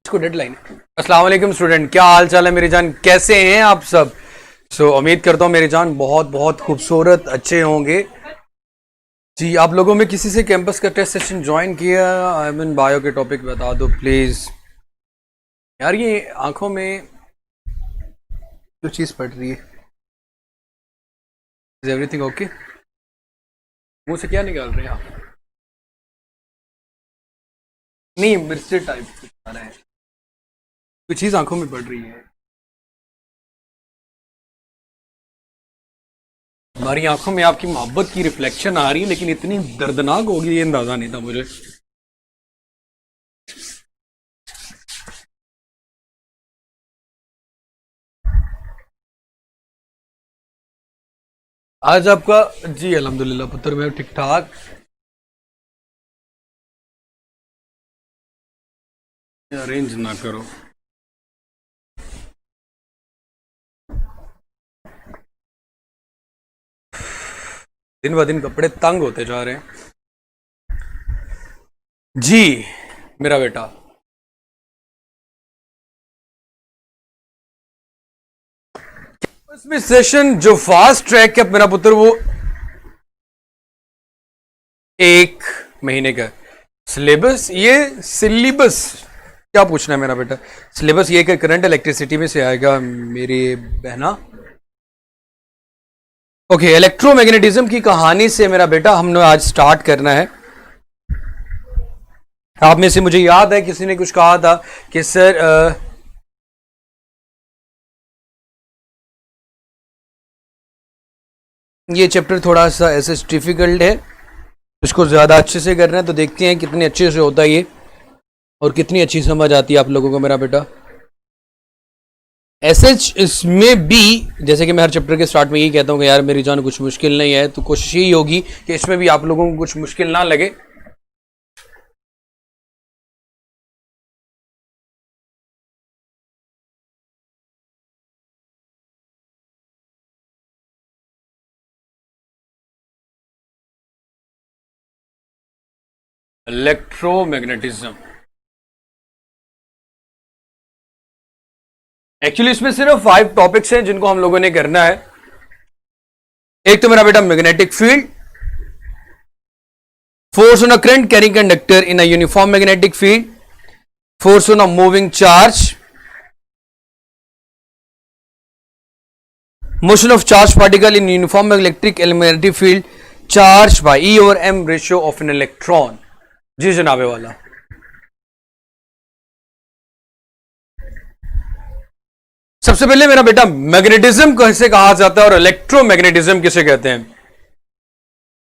को डेडलाइन है। अस्सलाम वालेकुम स्टूडेंट, क्या हाल चाल है मेरी जान, कैसे हैं आप सब। उम्मीद करता हूँ मेरी जान बहुत बहुत खूबसूरत अच्छे होंगे जी। आप लोगों में किसी से कैंपस का टेस्ट सेशन ज्वाइन किया? आई मीन बायो के टॉपिक बता दो प्लीज यार। ये आंखों में जो चीज पड़ रही है, इज एवरीथिंग ओके? मुंह से क्या निकाल रहे हैं आप? नहीं, मिर्ची टाइप कुछ आ रहा है, कोई चीज आंखों में पड़ रही है। हमारी आंखों में आपकी मोहब्बत की रिफ्लेक्शन आ रही है, लेकिन इतनी दर्दनाक होगी ये अंदाजा नहीं था मुझे। आज आपका जी अल्हम्दुलिल्लाह पुत्र, मैं ठीक ठाक। अरेंज ना करो। दिन ब दिन कपड़े तंग होते जा रहे हैं जी मेरा बेटा। इसमें सेशन जो फास्ट ट्रैक है मेरा पुत्र, वो 1 महीने का सिलेबस। ये सिलेबस क्या पूछना है मेरा बेटा? सिलेबस ये कि करंट इलेक्ट्रिसिटी में से आएगा मेरी बहना। ओके, इलेक्ट्रोमैग्नेटिज्म की कहानी से मेरा बेटा हमने आज स्टार्ट करना है। आप में से मुझे याद है किसी ने कुछ कहा था कि सर ये चैप्टर थोड़ा सा ऐसे डिफिकल्ट है, इसको ज़्यादा अच्छे से करना है। तो देखते हैं कितने अच्छे से होता है ये और कितनी अच्छी समझ आती है आप लोगों को मेरा बेटा। एसएच इसमें भी, जैसे कि मैं हर चैप्टर के स्टार्ट में यही कहता हूँ कि यार मेरी जान कुछ मुश्किल नहीं है, तो कोशिश यही होगी कि इसमें भी आप लोगों को कुछ मुश्किल ना लगे। इलेक्ट्रोमैग्नेटिज्म एक्चुअली इसमें सिर्फ 5 टॉपिक्स हैं जिनको हम लोगों ने करना है। एक तो मेरा बेटा magnetic field, force on a current carrying conductor in a uniform magnetic field, force on a moving charge, motion of charged particle in uniform electric magnetic field charged by E over M ratio of an electron। जी जनाबे वाला। सबसे पहले मेरा बेटा magnetism कैसे कहा जाता है और इलेक्ट्रोमैग्नेटिज्म किसे कहते हैं।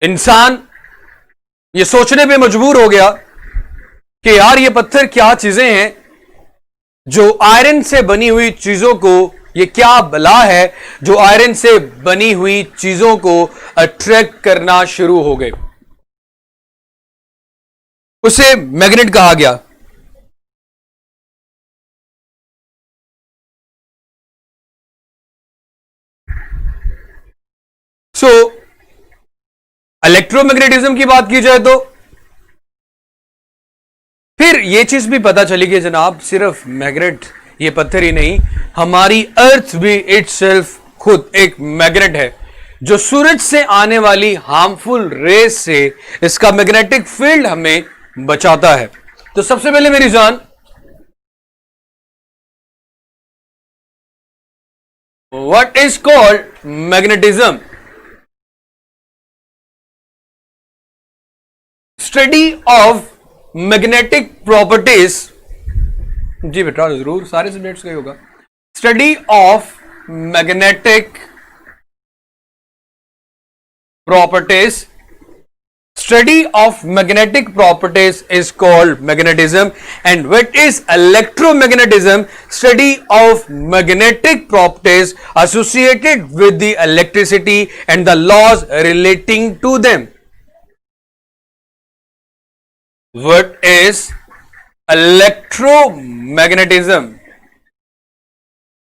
इंसान ये सोचने पे मजबूर हो गया कि यार ये पत्थर क्या चीजें हैं जो आयरन से बनी हुई चीजों को, ये क्या बला है जो आयरन से बनी हुई चीजों को अट्रैक्ट करना शुरू हो गए। उसे मैग्नेट कहा गया। सो इलेक्ट्रोमैग्नेटिज्म की बात की जाए तो फिर यह चीज भी पता चली कि जनाब सिर्फ मैग्नेट, ये पत्थर ही नहीं, हमारी अर्थ भी इटसेल्फ खुद एक मैग्नेट है जो सूरज से आने वाली हार्मफुल रेस से इसका मैग्नेटिक फील्ड हमें बचाता है। तो सबसे पहले मेरी जान, what is called magnetism? Study of magnetic properties. जी बेटा जरूर, सारे सब्जेक्ट्स का ही होगा। Study of magnetic properties, study of magnetic properties is called magnetism. And what is electromagnetism? Study of magnetic properties associated with the electricity and the laws relating to them. What is electromagnetism?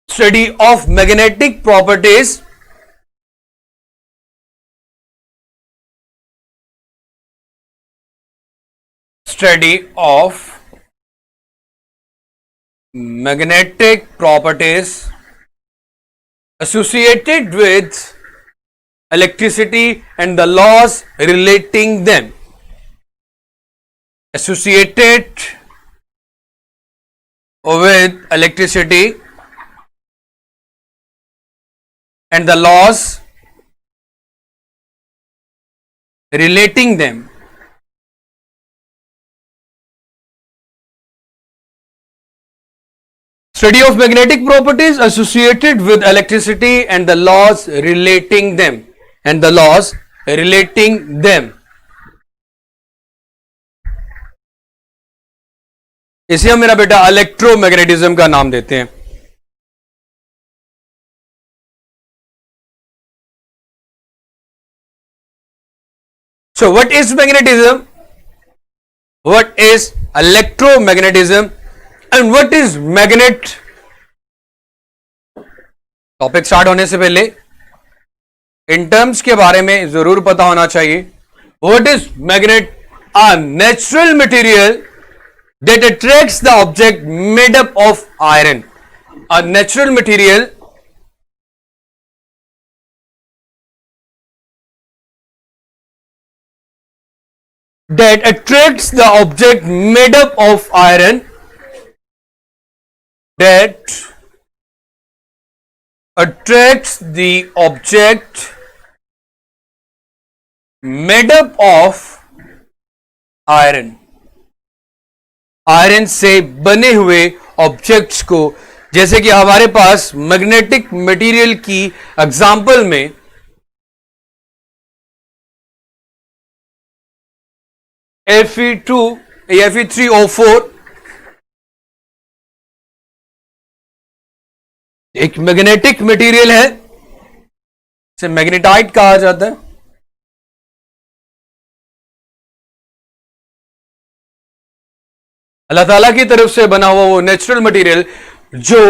Study of magnetic properties study of magnetic properties associated with electricity and the laws relating them. Associated with electricity and the laws relating them. Study of magnetic properties associated with electricity and the laws relating them. And the laws relating them. इसे हम मेरा बेटा electromagnetism का नाम देते हैं. So what is magnetism? What is electromagnetism? And what is magnet? Topic start होने से पहले इन टर्म्स के बारे में जरूर पता होना चाहिए. What is magnet? A natural material that attracts the object made up of iron. A natural material that attracts the object made up of iron, that attracts the object made up of iron. Iron से बने हुए objects को, जैसे कि हमारे पास magnetic material की example में Fe2 या Fe3O4 एक मैग्नेटिक मटेरियल है, इसे मैग्नेटाइट कहा जाता है. अल्लाह ताला की तरफ से बना हुआ वो नेचुरल मटेरियल जो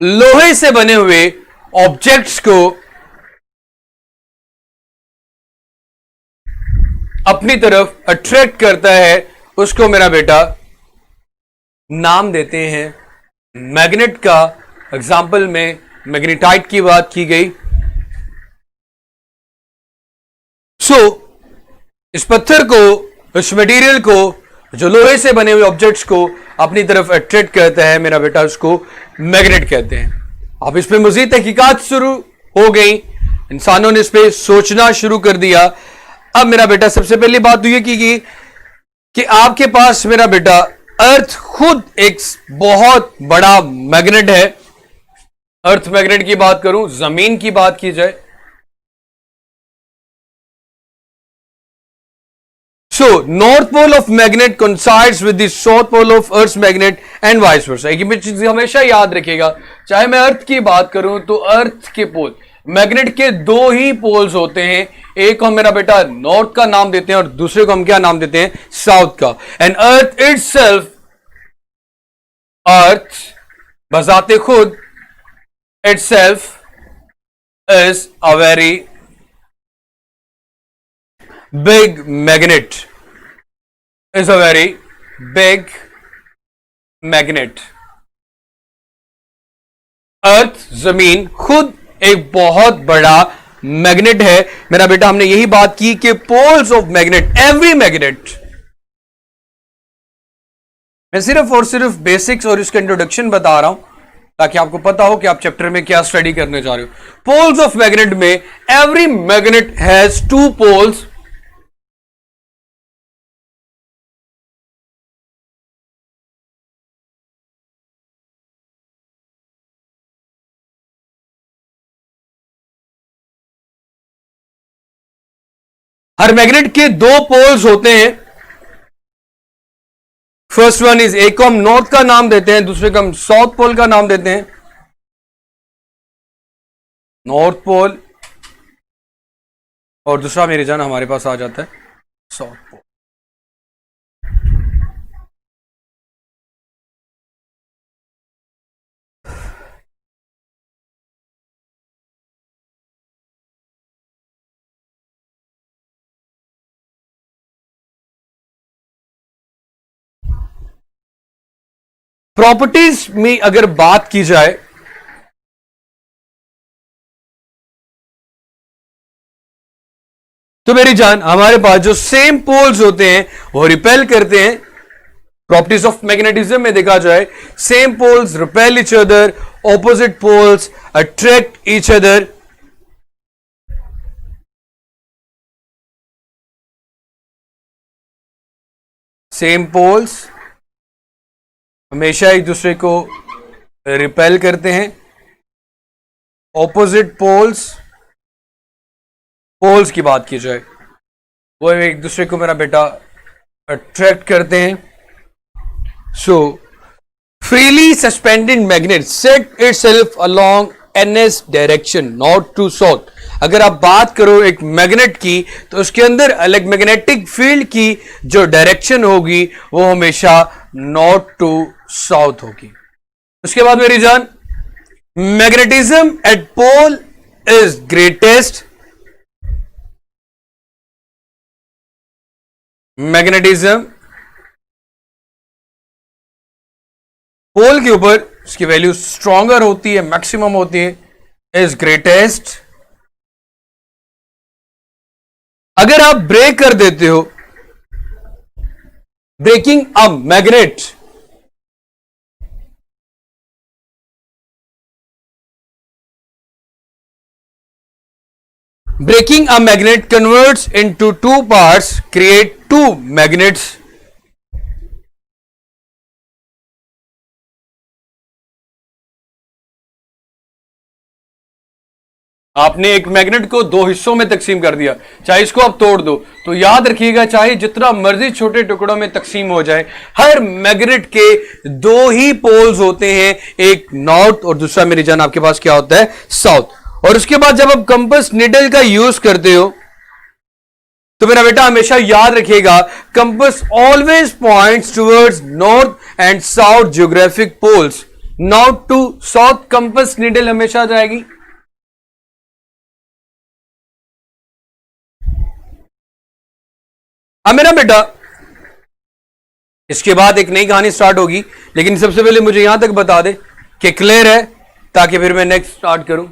लोहे से बने हुए ऑब्जेक्ट्स को अपनी तरफ अट्रैक्ट करता है, उसको मेरा बेटा नाम देते हैं मैग्नेट का. एग्जाम्पल में मैग्नेटाइट की बात की गई. सो इस पत्थर को, इस मटेरियल को जो लोहे से बने हुए ऑब्जेक्ट्स को अपनी तरफ अट्रैक्ट करता है, मेरा बेटा उसको मैग्नेट कहते हैं. अब इस पे मजीद तहकीकात शुरू हो गई, इंसानों ने इस पे सोचना शुरू कर दिया. अब मेरा बेटा सबसे पहली बात तो ये की गई कि आपके पास मेरा बेटा अर्थ खुद एक बहुत बड़ा मैग्नेट है. अर्थ मैग्नेट की बात करूं, जमीन की बात की जाए, so north pole of magnet coincides with the south pole of earth's magnet and vice versa. एक चीज हमेशा याद रखिएगा, चाहे मैं अर्थ की बात करूं तो अर्थ के पोल, मैग्नेट के दो ही पोल्स होते हैं. एक को मेरा बेटा नॉर्थ का नाम देते हैं और दूसरे को हम क्या नाम देते हैं? साउथ का. एंड अर्थ इटसेल्फ, अर्थ बजाते खुद itself is a very big magnet, is a very big magnet. अर्थ, जमीन खुद एक बहुत बड़ा मैग्नेट है. मेरा बेटा हमने यही बात की कि poles of magnet, every magnet, मैं सिर्फ और सिर्फ बेसिक्स और इसका इंट्रोडक्शन बता रहा हूं ताकि आपको पता हो कि आप चैप्टर में क्या स्टडी करने जा रहे हो. पोल्स ऑफ मैग्नेट में every magnet has two poles. हर मैग्नेट के दो पोल्स होते हैं. फर्स्ट वन इज, एक को हम नॉर्थ का नाम देते हैं, दूसरे को हम साउथ पोल का नाम देते हैं. नॉर्थ पोल और दूसरा मेरी जान हमारे पास आ जाता है साउथ पोल. प्रॉपर्टीज में अगर बात की जाए तो मेरी जान हमारे पास जो सेम पोल्स होते हैं वो रिपेल करते हैं। प्रॉपर्टीज ऑफ मैग्नेटिज्म में देखा जाए, same poles repel each other, opposite poles attract each other. Same poles हमेशा एक दूसरे को रिपेल करते हैं। ऑपोजिट पोल्स की बात की जाए वो एक दूसरे को मेरा बेटा अट्रैक्ट करते हैं। So freely suspended magnet set itself along NS direction north to south. अगर आप बात करो एक मैग्नेट की तो उसके अंदर अलग मैग्नेटिक फील्ड की जो डायरेक्शन होगी वो हमेशा नॉर्थ टू साउथ होगी। उसके बाद मेरी जान, magnetism at pole is greatest. Magnetism pole के ऊपर इसकी वैल्यू स्ट्रॉन्गर होती है, मैक्सिमम होती है, इज ग्रेटेस्ट। अगर आप ब्रेक कर देते हो, breaking a magnet, breaking a magnet converts into two parts, create two magnets. आपने एक मैग्नेट को दो हिस्सों में तकसीम कर दिया, चाहे इसको आप तोड़ दो, तो याद रखिएगा चाहे जितना मर्जी छोटे टुकड़ों में तकसीम हो जाए, हर मैग्नेट के दो ही पोल्स होते हैं, एक नॉर्थ और दूसरा मेरी जान आपके पास क्या होता है, साउथ। और उसके बाद जब आप कंपास नीडल का यूज करते हो तो मेरा बेटा हमेशा याद रखिएगा, compass always points towards north and south geographic poles. North to south compass needle हमेशा जाएगी। अब मेरा बेटा इसके बाद एक नई कहानी स्टार्ट होगी, लेकिन सबसे पहले मुझे यहां तक बता दे कि क्लियर है, ताकि फिर मैं नेक्स्ट स्टार्ट करूं।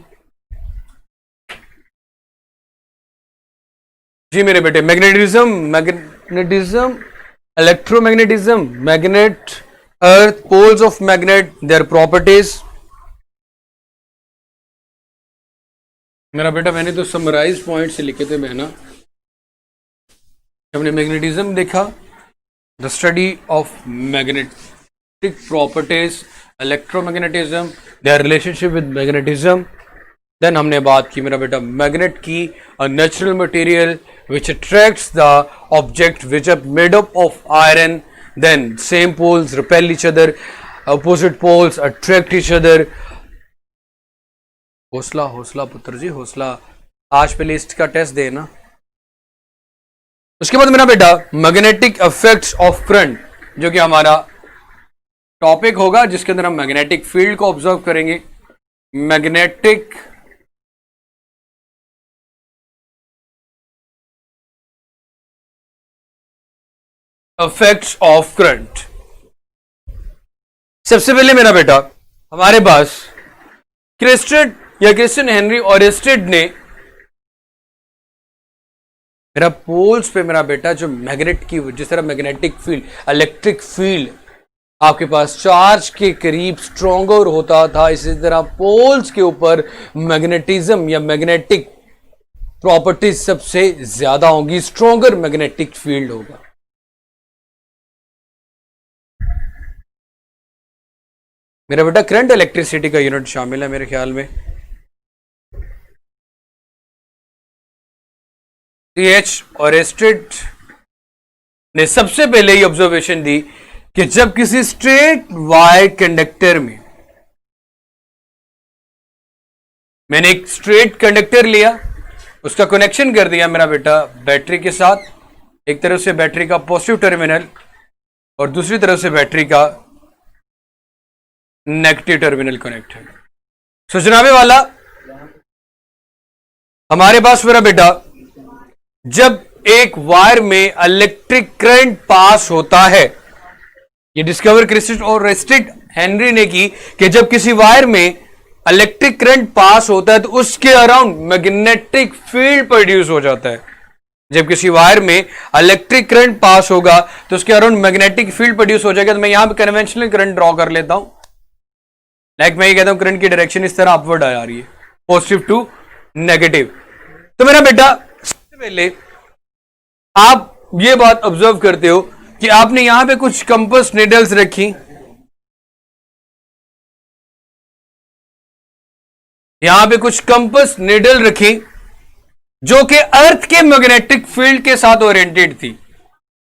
जी मेरे बेटे, magnetism, electromagnetism, magnet, earth, poles of magnet, their properties. मेरा बेटा मैंने तो समराइज पॉइंट से लिखे थे मैं ना। हमने मैग्नेटिज्म देखा, the study of magnetic properties, electromagnetism, their relationship with magnetism. Then हमने बात की मेरा बेटा मैग्नेट की, a natural material which attracts the object which are made up of iron. Then same poles repel each other, opposite poles attract each other. हौसला हौसला पुत्र जी, हौसला, आज पहले इसका टेस्ट देना। उसके बाद मेरा बेटा मैग्नेटिक इफेक्ट्स ऑफ करंट, जो कि हमारा टॉपिक होगा, जिसके अंदर हम मैग्नेटिक फील्ड को ऑब्जर्व करेंगे। Magnetic effects of current. सबसे पहले मेरा बेटा हमारे पास क्रिस्टेड या क्रिस्टियन हेनरी ओरेस्टेड ने मेरा पोल्स पे मेरा बेटा जो मैग्नेट की, जिस तरह मैग्नेटिक फील्ड, इलेक्ट्रिक फील्ड आपके पास चार्ज के करीब स्ट्रॉन्गर होता था, इसी तरह पोल्स के ऊपर मैग्नेटिज्म या मैग्नेटिक प्रॉपर्टीज सबसे ज्यादा होंगी, स्ट्रॉन्गर मैग्नेटिक फील्ड होगा। मेरा बेटा करंट इलेक्ट्रिसिटी का यूनिट शामिल है मेरे ख्याल में। सी.एच. ओरेस्टेड ने सबसे पहले ही ऑब्जर्वेशन दी कि जब किसी स्ट्रेट वायर कंडक्टर में, मैंने एक स्ट्रेट कंडक्टर लिया, उसका कनेक्शन कर दिया मेरा बेटा बैटरी के साथ, एक तरफ से बैटरी का पॉजिटिव टर्मिनल और दूसरी तरफ से बैटरी का नेगेटिव टर्मिनल कनेक्टेड। सोचनावे वाला हमारे पास मेरा बेटा जब एक वायर में इलेक्ट्रिक करंट पास होता है, ये डिस्कवर क्रिस्टेड और रेस्टेड हेनरी ने की कि जब किसी वायर में इलेक्ट्रिक करंट पास होता है तो उसके अराउंड मैग्नेटिक फील्ड प्रोड्यूस हो जाता है। जब किसी वायर में इलेक्ट्रिक करंट पास होगा तो उसके अराउंड मैग्नेटिक फील्ड प्रोड्यूस हो जाएगा। तो मैं यहां पे कन्वेंशनल करंट ड्रॉ कर लेता हूं। लाइक मैं ये कहता हूं करंट की डायरेक्शन इस तरह अपवर्ड आ रही है, पॉजिटिव टू नेगेटिव। तो मेरा बेटा सबसे पहले आप ये बात ऑब्जर्व करते हो कि आपने यहां पे कुछ कंपास नीडल्स रखी, यहां पे कुछ कंपास नीडल रखी जो कि अर्थ के मैग्नेटिक फील्ड के साथ ओरिएंटेड थी,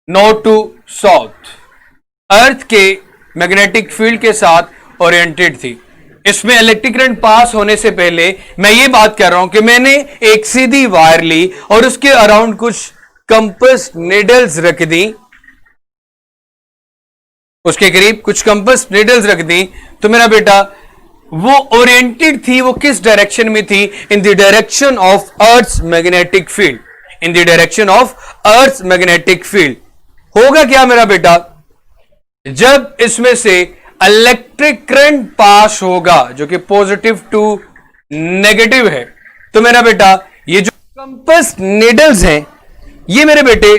नॉर्थ टू साउथ, अर्थ के मैग्नेटिक फील्ड के साथ ओरिएंटेड थी। इसमें इलेक्ट्रिक करंट पास होने से पहले मैं ये बात कर रहा हूं कि मैंने एक सीधी वायर ली और उसके अराउंड कुछ कंपास नीडल्स रख दी, उसके करीब कुछ कंपास नीडल्स रख दी। तो मेरा बेटा वो ओरिएंटेड थी, वो किस डायरेक्शन में थी? In the direction of earth's magnetic field, in the direction of earth's magnetic field. होगा क्या मेरा बेटा, जब इसमें से इलेक्ट्रिक करंट पास होगा जो कि पॉजिटिव टू नेगेटिव है, तो मेरा बेटा ये जो कंपास नीडल्स हैं ये मेरे बेटे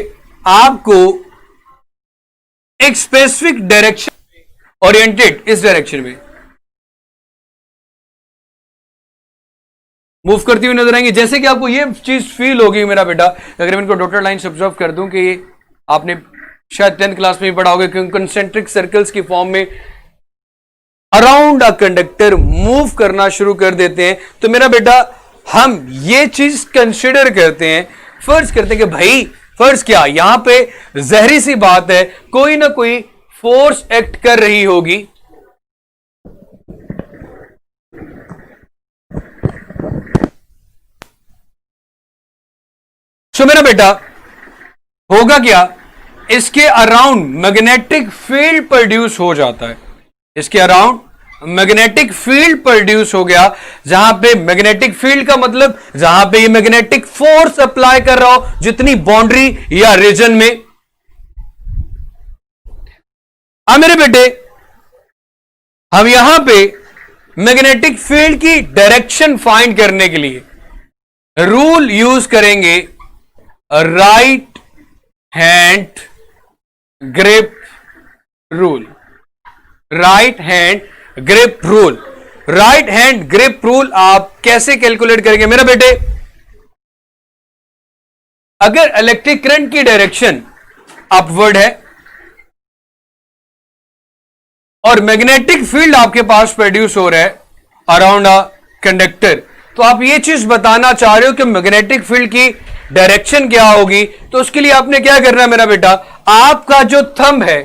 आपको एक स्पेसिफिक डायरेक्शन ओरिएंटेड, इस डायरेक्शन में मूव करती हुई नजर आएंगे। जैसे कि आपको ये चीज फील होगी मेरा बेटा, अगर मैं इनको डॉटेड लाइन से ऑब्जर्व कर दूं कि ये आपने शायद 10th क्लास में भी पढ़ा होगा कि कंसेंट्रिक सर्कल्स की फॉर्म में अराउंड अ कंडक्टर मूव करना शुरू कर देते हैं। तो मेरा बेटा हम ये चीज कंसिडर करते हैं, फर्ज करते हैं कि भाई फर्ज क्या, यहां पे जहरी सी बात है, कोई ना कोई फोर्स एक्ट कर रही होगी। सो मेरा बेटा होगा क्या, इसके अराउंड मैग्नेटिक फील्ड प्रोड्यूस हो जाता है, इसके अराउंड मैग्नेटिक फील्ड प्रोड्यूस हो गया। जहां पे मैग्नेटिक फील्ड का मतलब जहां पे ये मैग्नेटिक फोर्स अप्लाई कर रहा हो जितनी बाउंड्री या रीजन में। मेरे बेटे हम यहां पे मैग्नेटिक फील्ड की डायरेक्शन फाइंड करने के लिए रूल यूज करेंगे, right hand grip rule, right hand grip rule. Right hand grip rule आप कैसे कैलकुलेट करेंगे मेरा बेटे, अगर इलेक्ट्रिक करंट की डायरेक्शन अपवर्ड है और मैग्नेटिक फील्ड आपके पास प्रोड्यूस हो रहा है अराउंड अ कंडक्टर, तो आप ये चीज बताना चाह रहे हो कि मैग्नेटिक फील्ड की डायरेक्शन क्या होगी। तो उसके लिए आपने क्या करना है मेरा बेटा, आपका जो थंब है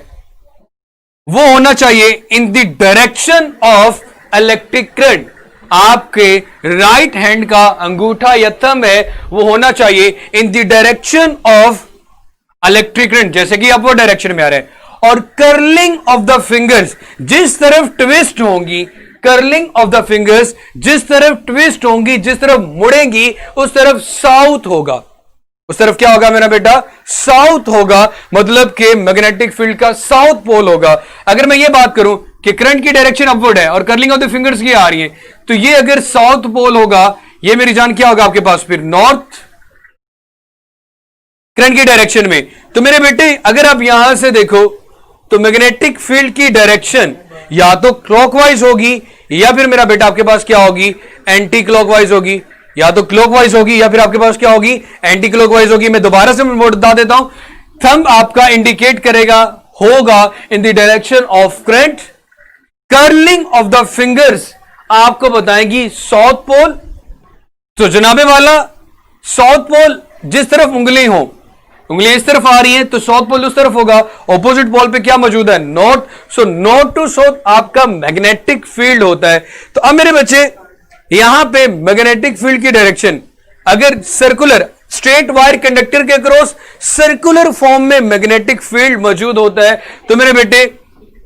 वो होना चाहिए इन the direction of electric current. आपके राइट हैंड का अंगूठा या थंब है वो होना चाहिए इन the direction of electric current, जैसे कि आप वो डायरेक्शन में आ रहे हैं। और कर्लिंग ऑफ द फिंगर्स जिस तरफ ट्विस्ट होंगी, कर्लिंग ऑफ द फिंगर्स जिस तरफ ट्विस्ट होंगी, जिस तरफ मुड़ेंगी उस तरफ साउथ होगा। उस तरफ क्या होगा मेरा बेटा, साउथ होगा, मतलब कि मैग्नेटिक फील्ड का साउथ पोल होगा। अगर मैं ये बात करूं कि करंट की डायरेक्शन अपवर्ड है और कर्लिंग ऑफ द फिंगर्स की आ रही है, तो ये अगर साउथ पोल होगा, ये मेरी जान क्या होगा आपके पास, फिर नॉर्थ करंट की डायरेक्शन में। तो मेरे बेटे अगर आप यहां से देखो तो मैग्नेटिक फील्ड की डायरेक्शन या तो क्लॉकवाइज होगी या फिर मेरा बेटा आपके पास क्या होगी, एंटी क्लॉकवाइज होगी। या तो क्लॉकवाइज होगी या फिर आपके पास क्या होगी, एंटी क्लॉकवाइज होगी। मैं दोबारा से बता देता हूं, थंब आपका इंडिकेट करेगा होगा इन the direction of current, curling of the fingers आपको बताएगी साउथ पोल। तो जनाबे वाला साउथ पोल जिस तरफ उंगली हो, उंगलियां इस तरफ आ रही हैं तो साउथ पोल उस तरफ होगा, ऑपोजिट पोल पे क्या मौजूद है, north. So north to south आपका मैग्नेटिक फील्ड होता है। तो अब मेरे बच्चे यहां पे मैग्नेटिक फील्ड की डायरेक्शन अगर सर्कुलर स्ट्रेट वायर कंडक्टर के क्रॉस सर्कुलर फॉर्म में मैग्नेटिक फील्ड मौजूद होता है, तो मेरे बेटे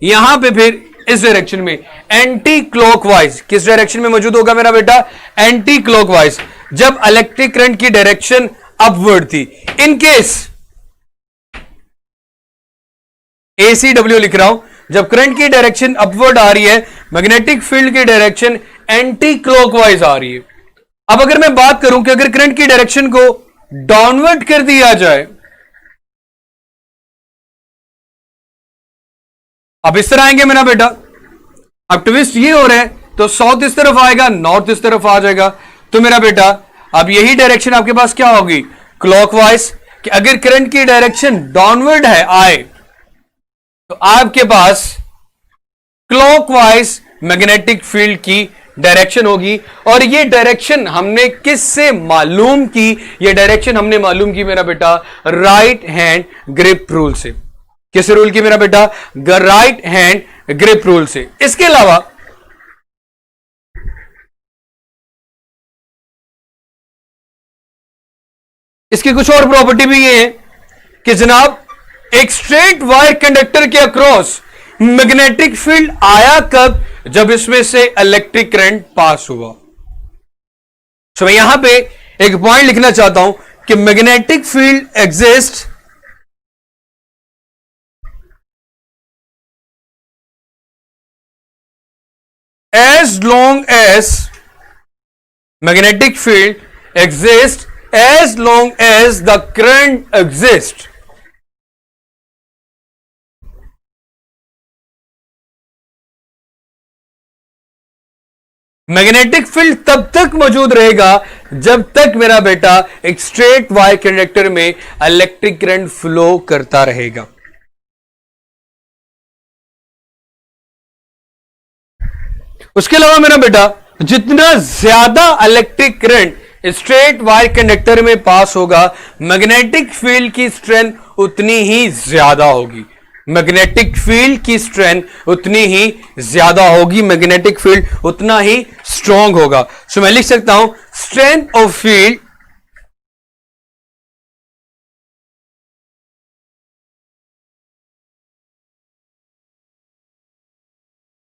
यहां पे फिर इस डायरेक्शन में एंटी क्लॉकवाइज किस डायरेक्शन में मौजूद होगा मेरा बेटा, एंटी क्लॉकवाइज, जब इलेक्ट्रिक करंट की डायरेक्शन अपवर्ड थी। इन केस ACW लिख रहा हूं, जब करंट की डायरेक्शन अपवर्ड आ रही है, मैग्नेटिक फील्ड की डायरेक्शन एंटी क्लॉकवाइज आ रही है। अब अगर मैं बात करूं कि अगर करंट की डायरेक्शन को डाउनवर्ड कर दिया जाए, अब इस तरह आएंगे मेरा बेटा, अब ट्विस्ट ये हो रहा है तो साउथ इस तरफ आएगा, नॉर्थ इस तरफ आ जाएगा। तो मेरा बेटा अब यही डायरेक्शन आपके पास क्या होगी, क्लॉकवाइज। कि अगर करंट की डायरेक्शन डाउनवर्ड है आए तो आपके पास क्लॉकवाइज मैग्नेटिक फील्ड की डायरेक्शन होगी। और ये डायरेक्शन हमने किससे मालूम की, ये डायरेक्शन हमने मालूम की मेरा बेटा राइट हैंड ग्रिप रूल से। किस रूल की मेरा बेटा, राइट हैंड ग्रिप रूल से। इसके अलावा इसकी कुछ और प्रॉपर्टी भी ये है कि जनाब एक स्ट्रेट वायर कंडक्टर के अक्रॉस मैग्नेटिक फील्ड आया कब, जब इसमें से इलेक्ट्रिक करंट पास हुआ। तो मैं यहां पे एक पॉइंट लिखना चाहता हूं कि magnetic field exist as long as magnetic field exists as long as the current exists। Magnetic field तब तक मौजूद रहेगा जब तक मेरा बेटा एक स्ट्रेट वायर कंडक्टर में इलेक्ट्रिक करंट फ्लो करता रहेगा। उसके अलावा मेरा बेटा जितना ज्यादा electric current straight wire conductor में पास होगा, मैग्नेटिक फील्ड की स्ट्रेंथ उतनी ही ज्यादा होगी। मैग्नेटिक फील्ड की स्ट्रेंथ उतनी ही ज्यादा होगी, मैग्नेटिक फील्ड उतना ही स्ट्रांग होगा। सो मैं लिख सकता हूं strength of field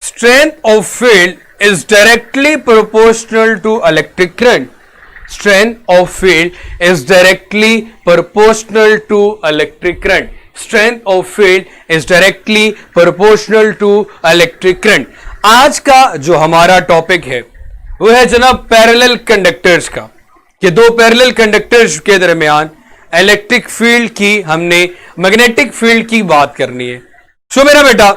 strength of field is directly proportional to electric current। Strength of field is directly proportional to electric current। Strength of field is directly proportional to electric current। आज का जो हमारा topic है वो है जनाब parallel conductors का, कि दो पैरेलल कंडक्टर्स के दरमियान इलेक्ट्रिक फील्ड की हमने मैग्नेटिक फील्ड की बात करनी है। सो मेरा बेटा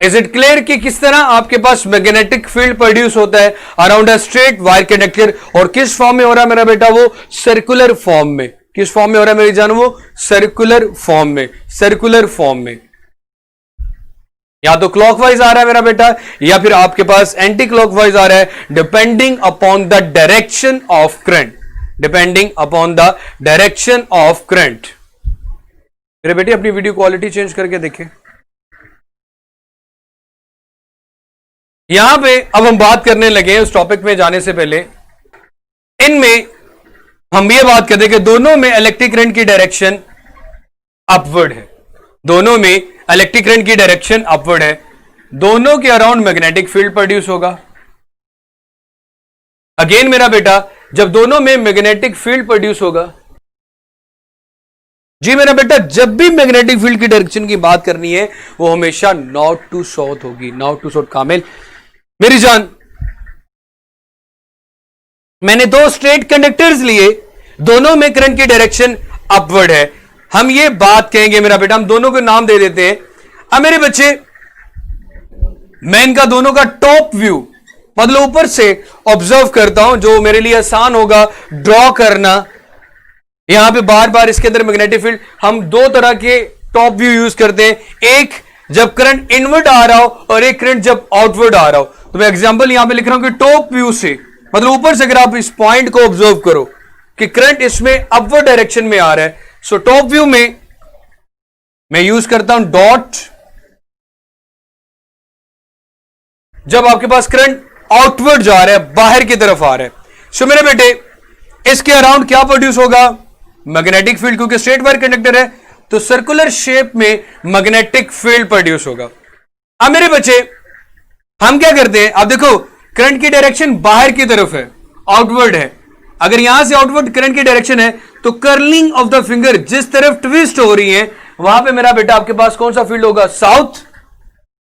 इज इट क्लियर कि किस तरह आपके पास मैग्नेटिक फील्ड प्रोड्यूस होता है around a straight wire conductor, और किस फॉर्म में हो रहा है मेरा बेटा, वो सर्कुलर फॉर्म में। किस फॉर्म में हो रहा है मेरी जान, वो सर्कुलर फॉर्म में। सर्कुलर फॉर्म में या तो क्लॉकवाइज आ रहा है मेरा बेटा, या फिर आपके पास एंटी क्लॉकवाइज आ रहा है, depending upon the direction of current. Depending upon the direction of current. मेरे बेटे अपनी वीडियो क्वालिटी चेंज करके देखें। यहां पे अब हम बात करने लगे उस टॉपिक में जाने से पहले, इनमें हम ये बात करते हैं कि दोनों में इलेक्ट्रिक करंट की डायरेक्शन अपवर्ड है। दोनों में इलेक्ट्रिक करंट की डायरेक्शन अपवर्ड है। दोनों के अराउंड मैग्नेटिक फील्ड प्रोड्यूस होगा। अगेन मेरा बेटा जब दोनों में मैग्नेटिक फील्ड प्रोड्यूस होगा, जी मेरा बेटा जब भी मैग्नेटिक फील्ड की डायरेक्शन की बात करनी है वो हमेशा नॉर्थ टू साउथ होगी। North to south. कामिल मेरी जान, मैंने दो स्ट्रेट कंडक्टर्स लिए, दोनों में करंट की डायरेक्शन अपवर्ड है। हम ये बात कहेंगे मेरा बेटा, हम दोनों को नाम दे देते हैं। अब मेरे बच्चे मैं इनका दोनों का टॉप व्यू मतलब ऊपर से ऑब्जर्व करता हूं, जो मेरे लिए आसान होगा ड्रॉ करना। यहां पे बार बार इसके अंदर मैग्नेटिक फील्ड हम दो तरह के टॉप व्यू यूज करते हैं, एक जब करंट इनवर्ड आ रहा हो और एक करंट जब आउटवर्ड आ रहा हो। तो मैं एग्जांपल यहां पे लिख रहा हूं कि टॉप व्यू से मतलब ऊपर से अगर आप इस पॉइंट को ऑब्जर्व करो कि करंट इसमें अपवर्ड डायरेक्शन में आ रहा है, सो टॉप व्यू में मैं यूज करता हूं डॉट। जब आपके पास करंट आउटवर्ड जा रहा है, बाहर की तरफ आ रहा है, सो मेरे बेटे इसके अराउंड क्या प्रोड्यूस होगा, मैग्नेटिक फील्ड। क्योंकि स्ट्रेट वायर कंडक्टर है तो सर्कुलर शेप में मैग्नेटिक फील्ड प्रोड्यूस होगा। अब मेरे बच्चे हम क्या करते हैं, अब देखो करंट की डायरेक्शन बाहर की तरफ है, आउटवर्ड है। अगर यहां से आउटवर्ड करंट की डायरेक्शन है तो कर्लिंग ऑफ द फिंगर जिस तरफ ट्विस्ट हो रही है वहां पे मेरा बेटा आपके पास कौन सा फील्ड होगा, साउथ,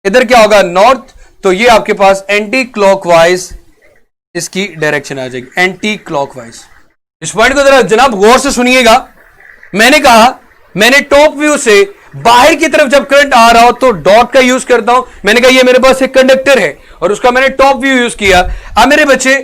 इधर क्या होगा, नॉर्थ, तो ये आपके पास एंटी क्लॉकवाइज इसकी डायरेक्शन आ जाएगी, एंटी क्लॉकवाइज। इस पॉइंट को जरा जनाब गौर से सुनिएगा। मैंने कहा मैंने टॉप व्यू से बाहर की तरफ जब करंट आ रहा हो तो डॉट का यूज करता हूं। मैंने कहा ये मेरे पास एक कंडक्टर है और उसका मैंने टॉप व्यू यूज किया। अब मेरे बच्चे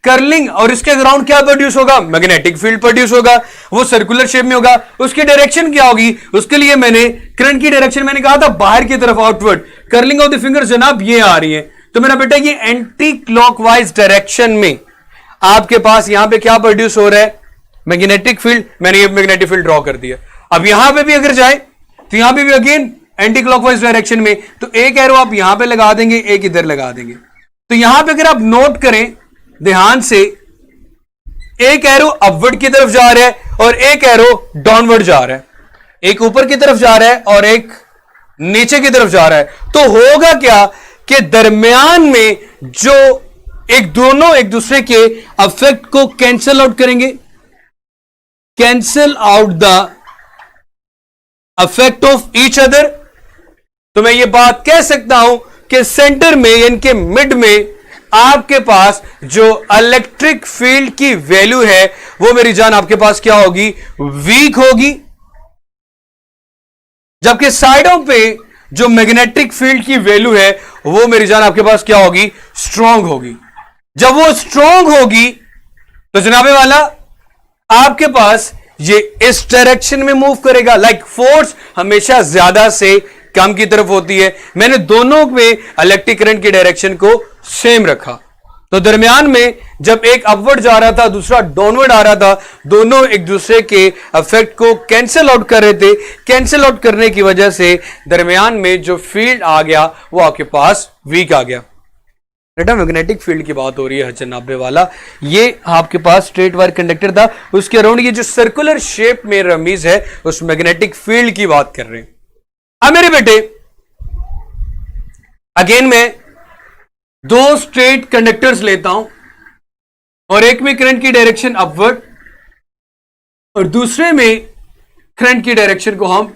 कर्लिंग और इसके अराउंड क्या प्रोड्यूस होगा, मैग्नेटिक फील्ड प्रोड्यूस होगा, वो सर्कुलर शेप में होगा। उसकी डायरेक्शन क्या होगी, उसके लिए मैंने करंट की डायरेक्शन मैंने कहा था बाहर की तरफ, outward. Curling of the finger जनाब ये आ रही है, तो मेरा बेटा ये एंटी क्लॉकवाइज डायरेक्शन में आपके पास यहां पे क्या प्रोड्यूस हो रहा है, मैग्नेटिक फील्ड। मैंने ये मैग्नेटिक फील्ड ड्रॉ कर दिया। अब यहां पे भी अगर जाए तो यहां पे भी अगेन एंटी क्लॉकवाइज डायरेक्शन में, तो एक एरो आप यहां पे लगा देंगे, एक इधर लगा देंगे। तो यहां पे अगर आप नोट करें ध्यान से, एक एरो अपवर्ड की तरफ जा रहा है और एक एरो डाउनवर्ड जा रहा है, एक ऊपर की तरफ जा रहा है और एक नीचे की तरफ जा रहा है। तो होगा क्या कि दरमियान में जो दोनों एक दूसरे के अफेक्ट को कैंसल आउट करेंगे, cancel out the affect of each other. तो मैं ये बात कह सकता हूं कि सेंटर में यानी कि मिड में आपके पास जो इलेक्ट्रिक फील्ड की वैल्यू है वो मेरी जान आपके पास क्या होगी, वीक होगी, जबकि साइडों पे जो मैग्नेटिक फील्ड की वैल्यू है वो मेरी जान आपके पास क्या होगी, स्ट्रांग होगी। जब वो स्ट्रांग होगी तो जनाबे वाला आपके पास ये इस डायरेक्शन में मूव करेगा। लाइक फोर्स हमेशा ज्यादा से कम की तरफ होती है। मैंने दोनों में इलेक्ट्रिक करंट की डायरेक्शन को सेम रखा, तो दरमियान में जब एक अपवर्ड जा रहा था दूसरा डाउनवर्ड आ रहा था, दोनों एक दूसरे के इफेक्ट को कैंसिल आउट कर रहे थे। कैंसिल आउट करने की वजह से दरमियान में जो फील्ड आ गया वो आपके पास वीक आ गया। बेटा मैग्नेटिक फील्ड की बात हो रही है 90 वाला, ये आपके पास स्ट्रेट वायर कंडक्टर था, उसके अराउंड ये जो सर्कुलर शेप में रमीज है उस मैग्नेटिक फील्ड की बात कर रहे हैं। अब मेरे बेटे अगेन मैं दो स्ट्रेट कंडक्टर्स लेता हूं और एक में करंट की डायरेक्शन अपवर्ड और दूसरे में करंट की डायरेक्शन को हम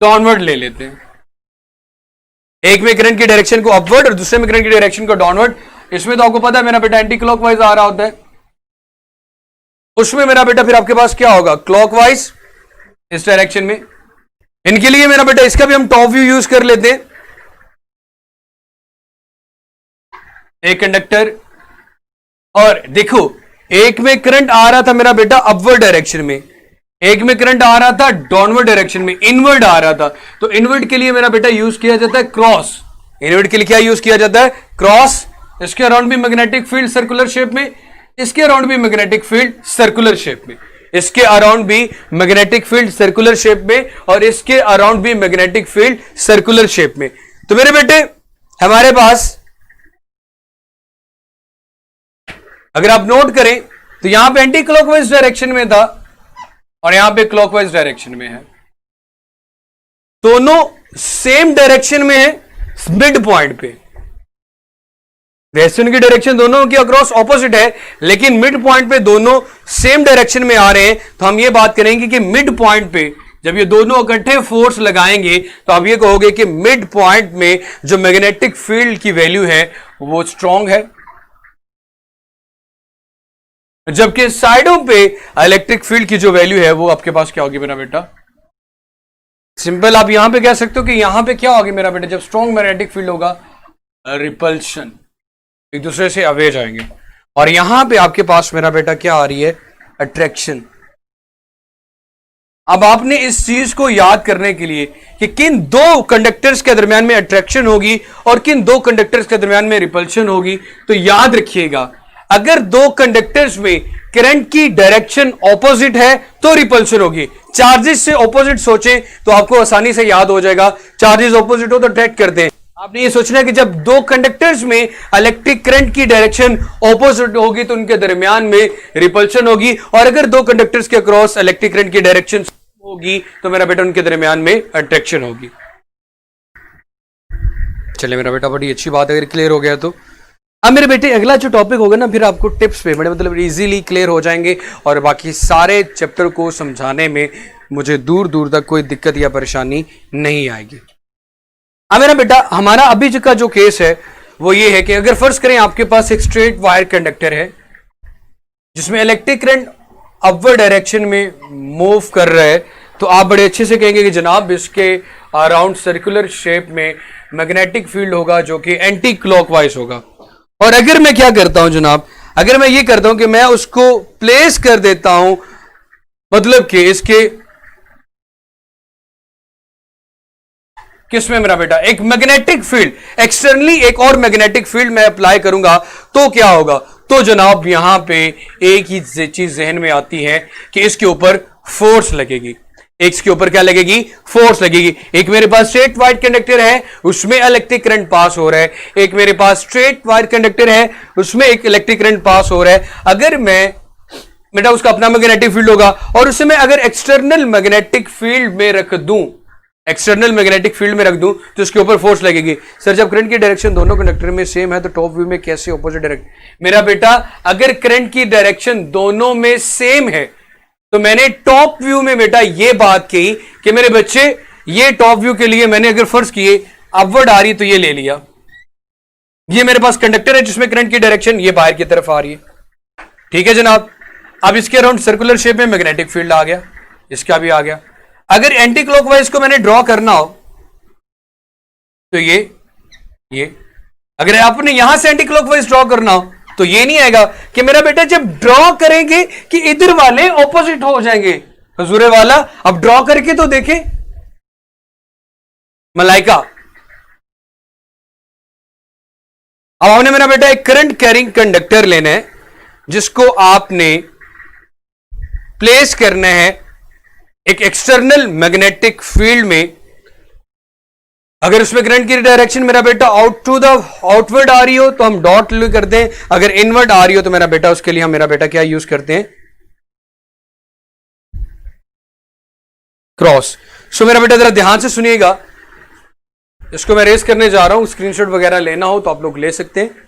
डाउनवर्ड ले लेते हैं। एक में करंट की डायरेक्शन को अपवर्ड और दूसरे में करंट की डायरेक्शन को डाउनवर्ड। इसमें तो आपको पता है मेरा बेटा एंटी क्लॉकवाइज आ रहा होता है, उसमें मेरा बेटा फिर आपके पास क्या होगा, क्लॉकवाइज इस डायरेक्शन में। इनके लिए मेरा बेटा इसका भी हम टॉप व्यू यूज कर लेते हैं। एक कंडक्टर और देखो एक में करंट आ रहा था मेरा बेटा अपवर्ड डायरेक्शन में, एक में करंट आ रहा था डाउनवर्ड डायरेक्शन में, इनवर्ड आ रहा था। तो इनवर्ड के लिए मेरा बेटा यूज किया जाता है क्रॉस। इनवर्ड के लिए क्या यूज किया जाता है, क्रॉस। इसके अराउंड भी मैग्नेटिक फील्ड सर्कुलर शेप में, इसके अराउंड भी मैग्नेटिक फील्ड सर्कुलर शेप में, इसके अराउंड भी मैग्नेटिक फील्ड सर्कुलर शेप में और इसके अराउंड भी मैग्नेटिक फील्ड सर्कुलर शेप में। तो मेरे बेटे हमारे पास अगर आप नोट करें तो यहां पे एंटी क्लॉकवाइज डायरेक्शन में था और यहां पे क्लॉकवाइज डायरेक्शन में है, दोनों सेम डायरेक्शन में है मिड पॉइंट पे। वैसे उनकी डायरेक्शन दोनों की अक्रॉस ऑपोजिट है, लेकिन मिड पॉइंट पे दोनों सेम डायरेक्शन में आ रहे हैं। तो हम ये बात करेंगे कि मिड पॉइंट पे जब ये दोनों इकट्ठे फोर्स लगाएंगे तो आप ये कहोगे कि मिड पॉइंट में जो मैग्नेटिक फील्ड की वैल्यू है वो स्ट्रांग है, जबकि साइडों पे इलेक्ट्रिक फील्ड की जो वैल्यू है वो आपके पास क्या होगी मेरा बेटा, सिंपल। आप यहां पे कह सकते हो कि यहां पे क्या होगी मेरा बेटा, जब स्ट्रांग मैग्नेटिक फील्ड होगा रिपल्शन, एक दूसरे से अवे जाएंगे। और यहां पे आपके पास मेरा बेटा क्या आ रही है, अट्रैक्शन। अब आपने इस चीज को याद करने के लिए कि किन दो कंडक्टर्स के दरमियान में अट्रैक्शन होगी और किन दो कंडक्टर्स के दरमियान में रिपल्शन होगी, तो याद रखिएगा अगर दो कंडक्टर्स में करंट की डायरेक्शन ऑपोजिट है तो रिपल्शन होगी। चार्जेस से ऑपोजिट सोचें तो आपको आसानी से याद हो जाएगा, चार्जेस ऑपोजिट हो तो अट्रैक्ट करते हैं। आपने ये सोचना है कि जब दो कंडक्टर्स में इलेक्ट्रिक करंट की डायरेक्शन ऑपोजिट होगी तो उनके दरमियान में रिपल्शन होगी, और अगर दो कंडक्टर्स के अक्रॉस इलेक्ट्रिक करंट की डायरेक्शन होगी तो मेरा बेटा उनके दरमियान में अट्रैक्शन होगी। चलिए मेरा बेटा बड़ी अच्छी बात अगर क्लियर हो गया तो अब मेरे बेटे अगला जो टॉपिक होगा ना फिर आपको टिप्स पे बड़े मतलब इजीली क्लियर हो जाएंगे और बाकी सारे चैप्टर को समझाने में मुझे दूर दूर तक कोई दिक्कत या परेशानी नहीं आएगी। अब मेरा बेटा हमारा अभी का जो केस है वो ये है कि अगर फर्ज करें आपके पास एक स्ट्रेट वायर कंडक्टर है जिसमें इलेक्ट्रिक करंट अपवर्ड डायरेक्शन में मूव कर रहा है, तो आप बड़े अच्छे से कहेंगे कि जनाब इसके अराउंड सर्कुलर शेप में मैग्नेटिक फील्ड होगा जो कि एंटी क्लॉकवाइज होगा। और अगर मैं क्या करता हूं जनाब, अगर मैं ये करता हूं कि मैं उसको प्लेस कर देता हूं, मतलब कि इसके किसमें मेरा बेटा एक मैग्नेटिक फील्ड एक्सटर्नली एक और मैग्नेटिक फील्ड मैं अप्लाई करूंगा, तो क्या होगा, तो जनाब यहां पे एक ही चीज जहन में आती है कि इसके ऊपर फोर्स लगेगी। इसके ऊपर क्या लगेगी, फोर्स लगेगी। एक मेरे पास स्ट्रेट वायर कंडक्टर है उसमें इलेक्ट्रिक करंट पास हो रहा है, एक मेरे पास स्ट्रेट वायर कंडक्टर है उसमें एक इलेक्ट्रिक करंट पास हो रहा है। अगर मैं बेटा उसका अपना मैग्नेटिक फील्ड होगा और उसे मैं अगर एक्सटर्नल मैग्नेटिक फील्ड में रख दूं, एक्सटर्नल मैग्नेटिक फील्ड में रख दूं तो इसके ऊपर फोर्स लगेगी। सर जब करंट की डायरेक्शन दोनों कंडक्टर में सेम है तो टॉप व्यू में कैसे ऑपोजिट डायरेक्शन? मेरा बेटा अगर करंट की डायरेक्शन दोनों में सेम है तो मैंने टॉप व्यू में बेटा ये बात की कि मेरे बच्चे ये टॉप व्यू के लिए मैंने अगर फर्ज किए अपवर्ड आ रही तो ये ले लिया, ये मेरे पास कंडक्टर है जिसमें करंट की डायरेक्शन ये बाहर की तरफ आ रही है, ठीक है जनाब। अब इसके अराउंड सर्कुलर शेप में मैग्नेटिक फील्ड आ गया, इसका भी आ गया। अगर एंटी क्लॉकवाइज को मैंने ड्रॉ करना हो तो ये अगर आपने यहां से एंटी क्लॉकवाइज ड्रॉ करना हो तो ये नहीं आएगा कि मेरा बेटा जब ड्रॉ करेंगे कि इधर वाले ऑपोजिट हो जाएंगे। हुजूरे वाला अब ड्रॉ करके तो देखे मलाइका। अब हमने मेरा बेटा एक करंट कैरिंग कंडक्टर लेना है जिसको आपने प्लेस करना है एक एक्सटर्नल मैग्नेटिक फील्ड में। अगर उसमें करंट की डायरेक्शन मेरा बेटा आउट टू द आउटवर्ड आ रही हो तो हम डॉट करते हैं, अगर इनवर्ड आ रही हो तो मेरा बेटा उसके लिए हम मेरा बेटा क्या यूज करते हैं, क्रॉस। सो मेरा बेटा जरा ध्यान से सुनिएगा, इसको मैं रेस करने जा रहा हूं, स्क्रीनशॉट वगैरह लेना हो तो आप लोग ले सकते हैं।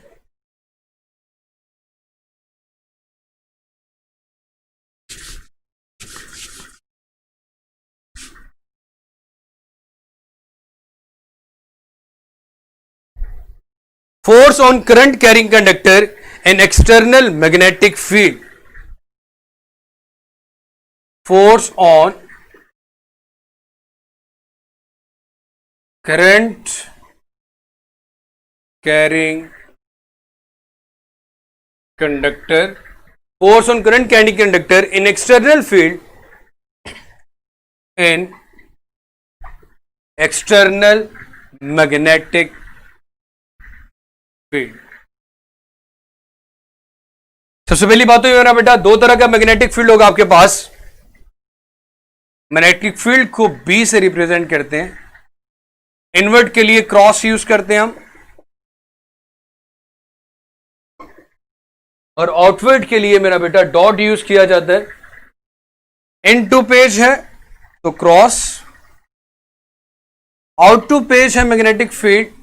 Force on current carrying conductor an external magnetic field. Force on current carrying conductor, force on current carrying conductor in external field, in external magnetic field. सबसे पहली बात तो ये मेरा बेटा दो तरह का मैग्नेटिक फील्ड होगा आपके पास। मैग्नेटिक फील्ड को बी से रिप्रेजेंट करते हैं, इनवर्ट के लिए क्रॉस यूज करते हैं हम, और आउटवर्ड के लिए मेरा बेटा डॉट यूज किया जाता है। इन टू पेज है तो क्रॉस, आउट टू पेज है मैग्नेटिक फील्ड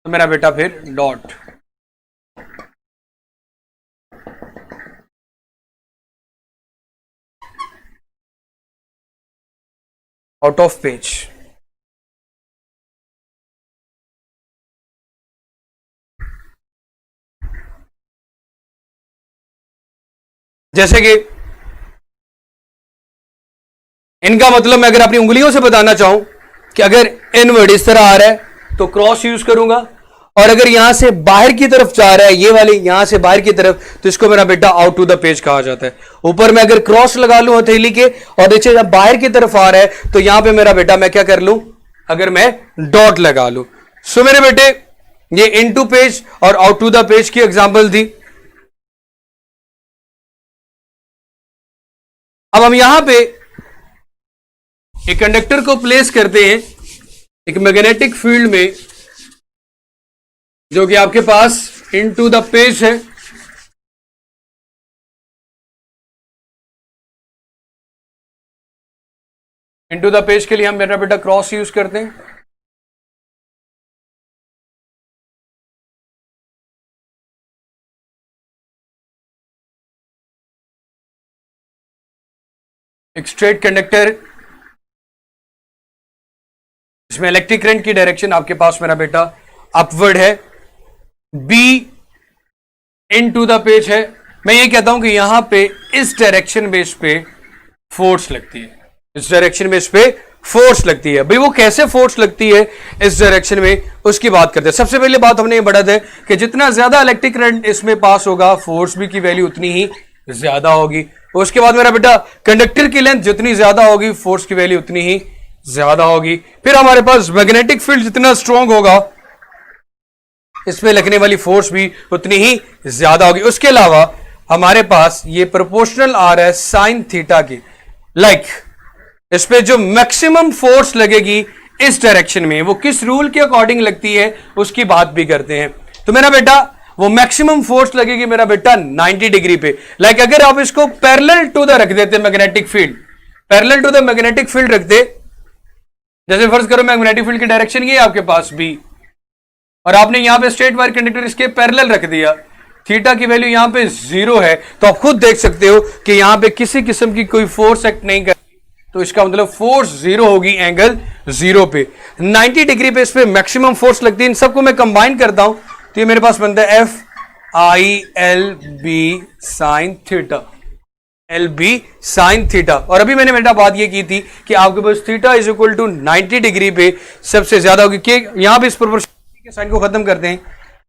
तो मेरा बेटा फिर डॉट। आउट ऑफ पेज जैसे कि इनका मतलब मैं अगर अपनी उंगलियों से बताना चाहूं कि अगर इनवर्ड इस तरह आ रहा है तो क्रॉस यूज करूंगा, और अगर यहां से बाहर की तरफ जा रहा है ये वाले यहां से बाहर की तरफ तो इसको मेरा बेटा आउट टू द पेज कहा जाता है। ऊपर मैं अगर क्रॉस लगा लूं हथेली के और देखिए जब बाहर की तरफ आ रहा है तो यहां पे मेरा बेटा मैं क्या कर लूं, अगर मैं डॉट लगा लूं। सो मेरे बेटे ये इन टू पेज और आउट टू द पेज की एग्जाम्पल दी। अब हम यहां पे एक कंडक्टर को प्लेस करते हैं एक मैग्नेटिक फील्ड में जो कि आपके पास इन टू द पेज है। इन टू द पेज के लिए हम मेरा बेटा क्रॉस यूज करते हैं। एक स्ट्रेट कंडक्टर, इसमें इलेक्ट्रिक करंट की डायरेक्शन आपके पास मेरा बेटा अपवर्ड है, बी इनटू द पेज है। मैं ये कहता हूं कि यहां पे इस डायरेक्शन बेस पे फोर्स लगती है, इस डायरेक्शन बेस पे फोर्स लगती है। भाई वो कैसे फोर्स लगती है इस डायरेक्शन में, उसकी बात करते हैं। सबसे पहले बात हमने ये बढ़ा दे कि जितना ज्यादा इलेक्ट्रिक करंट इसमें पास होगा, फोर्स भी की वैल्यू उतनी ही ज्यादा होगी। उसके बाद मेरा बेटा कंडक्टर की लेंथ जितनी ज्यादा होगी, फोर्स की वैल्यू उतनी ही ज्यादा होगी। फिर हमारे पास मैग्नेटिक फील्ड जितना स्ट्रांग होगा, इसमें लगने वाली फोर्स भी उतनी ही ज्यादा होगी। उसके अलावा हमारे पास ये प्रोपोर्शनल आ रहा है साइन थीटा की, लाइक इस पे जो मैक्सिमम फोर्स लगेगी इस डायरेक्शन में, वो किस रूल के अकॉर्डिंग लगती है उसकी बात भी करते हैं। तो मेरा बेटा वो मैक्सिमम फोर्स लगेगी मेरा बेटा 90 डिग्री पे। लाइक अगर आप इसको पैरेलल टू द रख देते magnetic field, parallel to the magnetic field रख दे, जैसे फर्ज करो मैग्नेटिक फील्ड की डायरेक्शन ये आपके पास बी, और आपने यहां पे स्ट्रेट वायर कंडक्टर इसके पैरेलल रख दिया, थीटा की वैल्यू यहां पे 0 है, तो आप खुद देख सकते हो कि यहां पे किसी किस्म की कोई फोर्स एक्ट नहीं कर, तो इसका मतलब फोर्स 0 होगी एंगल 0 पे। 90 डिग्री पे इस पे मैक्सिमम फोर्स लगती है। इन सबको मैं कंबाइन करता हूं तो ये मेरे पास बनता है F I L B sine theta, L B sine theta. और अभी मैंने बेटा बात ये की थी कि आपके पास theta is equal to 90 degree पे सबसे ज्यादा होगी। के यहां पे इस प्रोपोर्शन के साइन को खत्म करते हैं,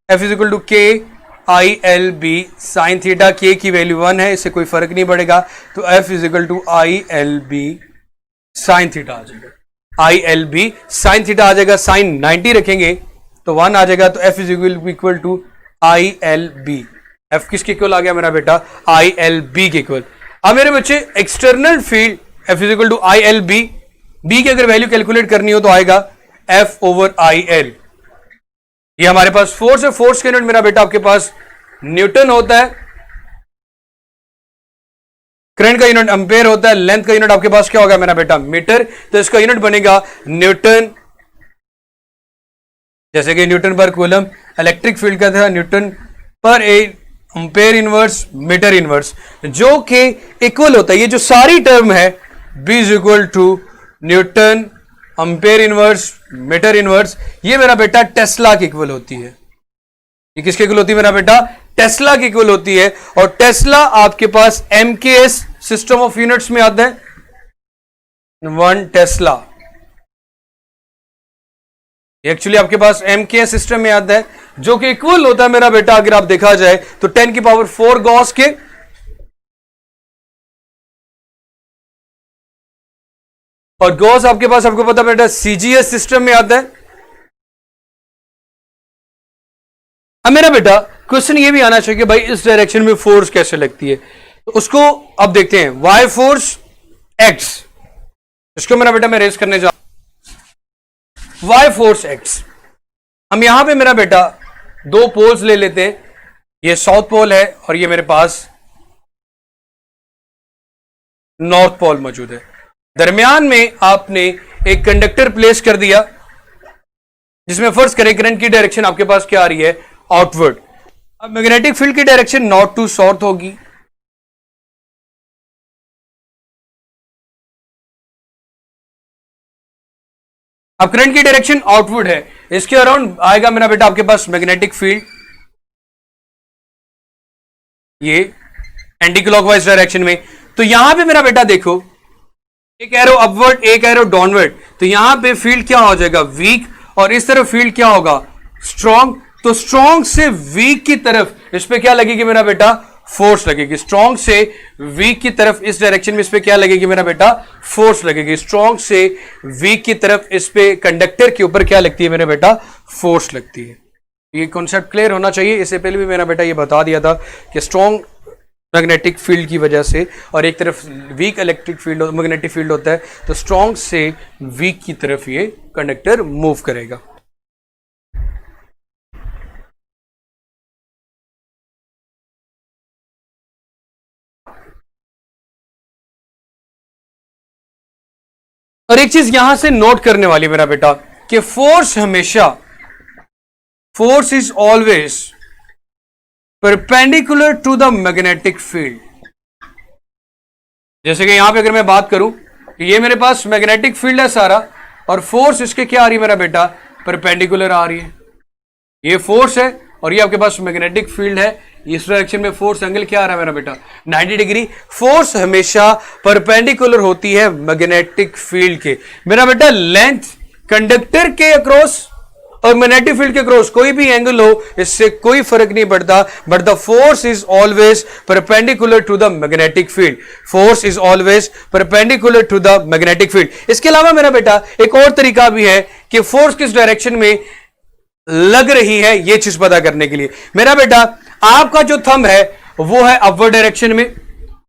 F is equal to K I L B sine theta. K की वैल्यू 1 है, इससे कोई फर्क नहीं पड़ेगा, तो F is equal to I L B sine theta आ जाएगा। I L B sine theta आ जाएगा, साइन 90 रखेंगे तो 1 आ जाएगा, तो F is equal to I L B. F किसके इक्वल आ गया मेरा बेटा? आई एल बी के इक्वल। अब मेरे बच्चे external field F is equal to I L B, B की अगर वैल्यू कैलकुलेट करनी हो तो आएगा एफ ओवर आई एल। ये हमारे पास फोर्स है, फोर्स का यूनिट मेरा बेटा आपके पास न्यूटन होता है, करंट का यूनिट एम्पेयर होता है, लेंथ का यूनिट आपके पास क्या होगा मेरा बेटा? मीटर। तो इसका यूनिट बनेगा न्यूटन, जैसे कि न्यूटन पर कूलम इलेक्ट्रिक फील्ड का था, Newton per ampere inverse metre inverse, जो कि इक्वल होता है, ये जो सारी टर्म है B is equal to newton ampere inverse metre inverse, ये मेरा बेटा टेस्ला की इक्वल होती है। ये किसके इक्वल होती है मेरा बेटा? टेस्ला की इक्वल होती है। और टेस्ला आपके पास एमकेएस सिस्टम ऑफ यूनिट्स में आता है, 1 टेस्ला। एक्चुअली आपके पास एमकेएस सिस्टम में आता है, जो कि इक्वल होता है मेरा बेटा अगर आप देखा जाए तो 10 की पावर 4 गॉस के, और गॉस आपके पास आपको पता बेटा सीजीएस सिस्टम में आता है। अब मेरा बेटा क्वेश्चन ये भी आना चाहिए कि भाई इस डायरेक्शन में फोर्स कैसे लगती है, तो उसको अब देखते हैं। वाई फोर्स एक्स, इसको मेरा बेटा मैं रेस करने जा रहा हूं। वाई फोर्स एक्स, हम यहां पे मेरा बेटा 2 पोल्स ले लेते हैं, ये साउथ पोल है और ये मेरे पास नॉर्थ पोल मौजूद है। दरमियान में आपने एक कंडक्टर प्लेस कर दिया, जिसमें फर्ज करें करंट की डायरेक्शन आपके पास क्या आ रही है? आउटवर्ड। अब मैग्नेटिक फील्ड की डायरेक्शन नॉर्थ टू साउथ होगी। अब करंट की डायरेक्शन आउटवर्ड है, इसके अराउंड आएगा मेरा बेटा आपके पास मैग्नेटिक फील्ड, ये एंटी क्लॉकवाइज डायरेक्शन में। तो यहां पे मेरा बेटा देखो, एक एरो अपवर्ड एक एरो डाउनवर्ड, तो यहां पे फील्ड क्या हो जाएगा? वीक, और इस तरफ फील्ड क्या होगा? स्ट्रॉन्ग। तो स्ट्रॉन्ग से वीक की तरफ इस पे क्या लगेगी मेरा बेटा? फोर्स लगेगी। स्ट्रॉन्ग से वीक की तरफ इस डायरेक्शन में इस पे क्या लगेगी मेरा बेटा? फोर्स लगेगी। स्ट्रॉन्ग से वीक की तरफ इस पे कंडक्टर के ऊपर क्या लगती है मेरा बेटा? फोर्स लगती है। ये कॉन्सेप्ट क्लियर होना चाहिए। इससे पहले भी मेरा बेटा ये बता दिया था कि स्ट्रॉन्ग मैग्नेटिक फील्ड की वजह से और एक तरफ weak electric field magnetic field होता है, तो स्ट्रॉन्ग से वीक की तरफ ये कंडक्टर मूव करेगा। और एक चीज यहां से नोट करने वाली मेरा बेटा कि फोर्स हमेशा, force is always perpendicular to the magnetic field. जैसे कि यहां पे अगर मैं बात करूं कि ये मेरे पास मैग्नेटिक फील्ड है सारा, और फोर्स इसके क्या आ रही है मेरा बेटा, परपेंडिकुलर आ रही है। ये फोर्स है और ये आपके पास मैग्नेटिक फील्ड है। इस डायरेक्शन में फोर्स एंगल क्या आ रहा है मेरा बेटा, 90 डिग्री। फोर्स हमेशा परपेंडिकुलर होती है मैग्नेटिक फील्ड के। मेरा बेटा लेंथ कंडक्टर के अक्रॉस और मैग्नेटिक फील्ड के क्रॉस कोई भी एंगल हो, इससे कोई फर्क नहीं पड़ता, but the force is always perpendicular to the magnetic field. Force is always perpendicular to the magnetic field. इसके अलावा मेरा बेटा एक और तरीका भी है कि फोर्स किस डायरेक्शन में लग रही है, यह चीज पता करने के लिए। मेरा बेटा आपका जो थंब है वो है अपवर्ड डायरेक्शन में,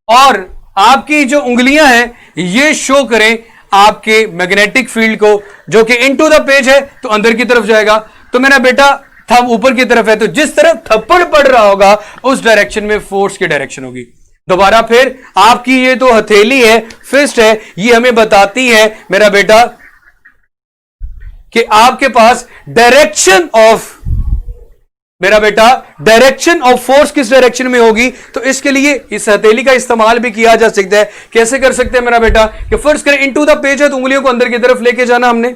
और आपकी जो उंगलियां हैं ये शो करें आपके मैग्नेटिक फील्ड को, जो कि इनटू द पेज है तो अंदर की तरफ जाएगा। तो मेरा बेटा थंब ऊपर की तरफ है, तो जिस तरफ थप्पड़ पड़ रहा होगा उस डायरेक्शन में फोर्स की डायरेक्शन होगी। दोबारा फिर आपकी ये तो हथेली है, फिस्ट है, ये हमें बताती है मेरा बेटा कि आपके पास डायरेक्शन ऑफ, मेरा बेटा डायरेक्शन ऑफ फोर्स किस डायरेक्शन में होगी। तो इसके लिए इस हथेली का इस्तेमाल भी किया जा सकता है। कैसे कर सकते हैं मेरा बेटा, कि फर्स्ट करें इनटू द पेज है तो उंगलियों को अंदर की तरफ लेके जाना हमने,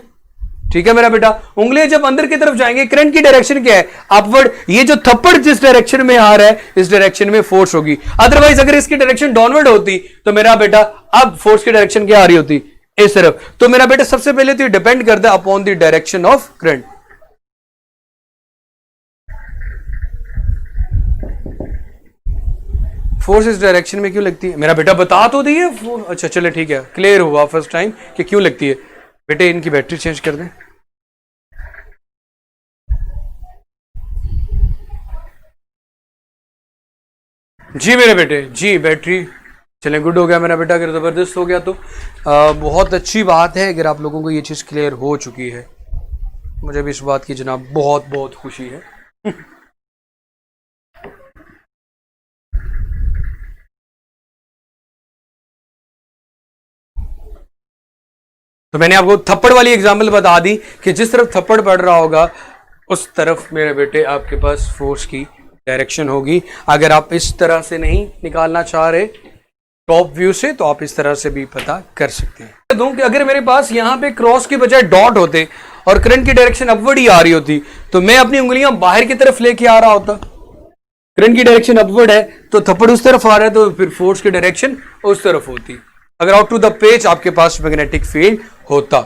ठीक है मेरा बेटा। उंगलियां जब अंदर की तरफ जाएंगे, करंट की डायरेक्शन क्या है, अपवर्ड। ये जो थप्पड़ जिस डायरेक्शन में आ रहा है इस डायरेक्शन में फोर्स होगी। अदरवाइज अगर इसकी डायरेक्शन डाउनवर्ड होती तो मेरा बेटा अब फोर्स की डायरेक्शन क्या आ रही होती, इस तरफ। तो मेरा बेटा सबसे पहले तो ये डिपेंड करता है upon the direction of current. Force इस डायरेक्शन में क्यों लगती है मेरा बेटा, बता तो दिए। अच्छा चले ठीक है, क्लियर हुआ फर्स्ट टाइम कि क्यों लगती है। बेटे इनकी बैटरी चेंज कर दें। जी मेरे बेटे, जी बैटरी चले गुड हो गया मेरा बेटा, अगर जबरदस्त हो गया तो बहुत अच्छी बात है। अगर आप लोगों को ये चीज क्लियर हो चुकी है, मुझे भी इस बात की जनाब बहुत बहुत खुशी है। तो मैंने आपको थप्पड़ वाली एग्जांपल बता दी कि जिस तरफ थप्पड़ पड़ रहा होगा उस तरफ मेरे बेटे आपके पास फोर्स की डायरेक्शन होगी। अगर आप इस तरह से नहीं निकालना चाह रहे टॉप व्यू से, तो आप इस तरह से भी पता कर सकते हैं। दूं कि अगर मेरे पास यहां पे क्रॉस के बजाय डॉट होते और करंट की डायरेक्शन अपवर्ड ही आ रही होती, तो मैं अपनी उंगलियां बाहर की तरफ लेके आ रहा होता। करंट की डायरेक्शन अपवर्ड है तो थप्पड़ उस तरफ आ रहा है, तो फिर फोर्स की डायरेक्शन उस तरफ होती। अगर आउट टू द पेज आपके पास मैग्नेटिक फील्ड होता।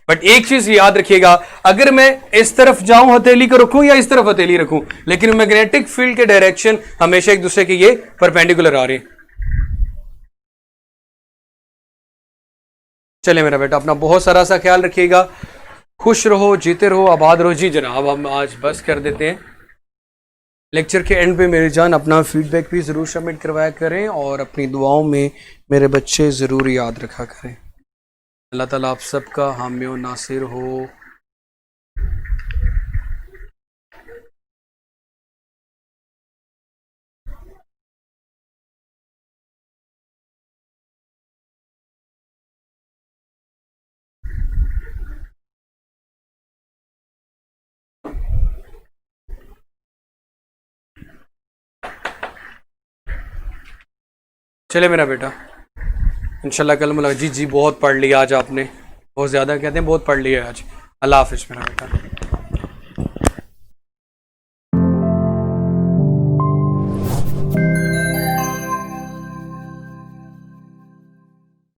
बट एक चीज याद रखिएगा, अगर मैं इस तरफ जाऊं हथेली को रखूं या इस तरफ हथेली रखूं, लेकिन मैग्नेटिक फील्ड के डायरेक्शन हमेशा एक दूसरे के ये परपेंडिकुलर आ रहे हैं। चले मेरा बेटा अपना बहुत सारा सा ख्याल रखिएगा, खुश रहो, जीते रहो, आबाद रहो। जी जनाब हम आज बस कर देते हैं। लेक्चर के एंड पे मेरी जान अपना फीडबैक भी ज़रूर सबमिट करवाया करें और अपनी दुआओं में मेरे बच्चे ज़रूर याद रखा करें। अल्लाह ताला आप सबका हामी और नासिर हो। चले मेरा बेटा इंशाल्लाह कल मुलाकात। जी जी बहुत पढ़ लिया आज आपने, बहुत ज़्यादा कहते हैं बहुत पढ़ लिया आज। अल्लाह हाफिज़ मेरा बेटा।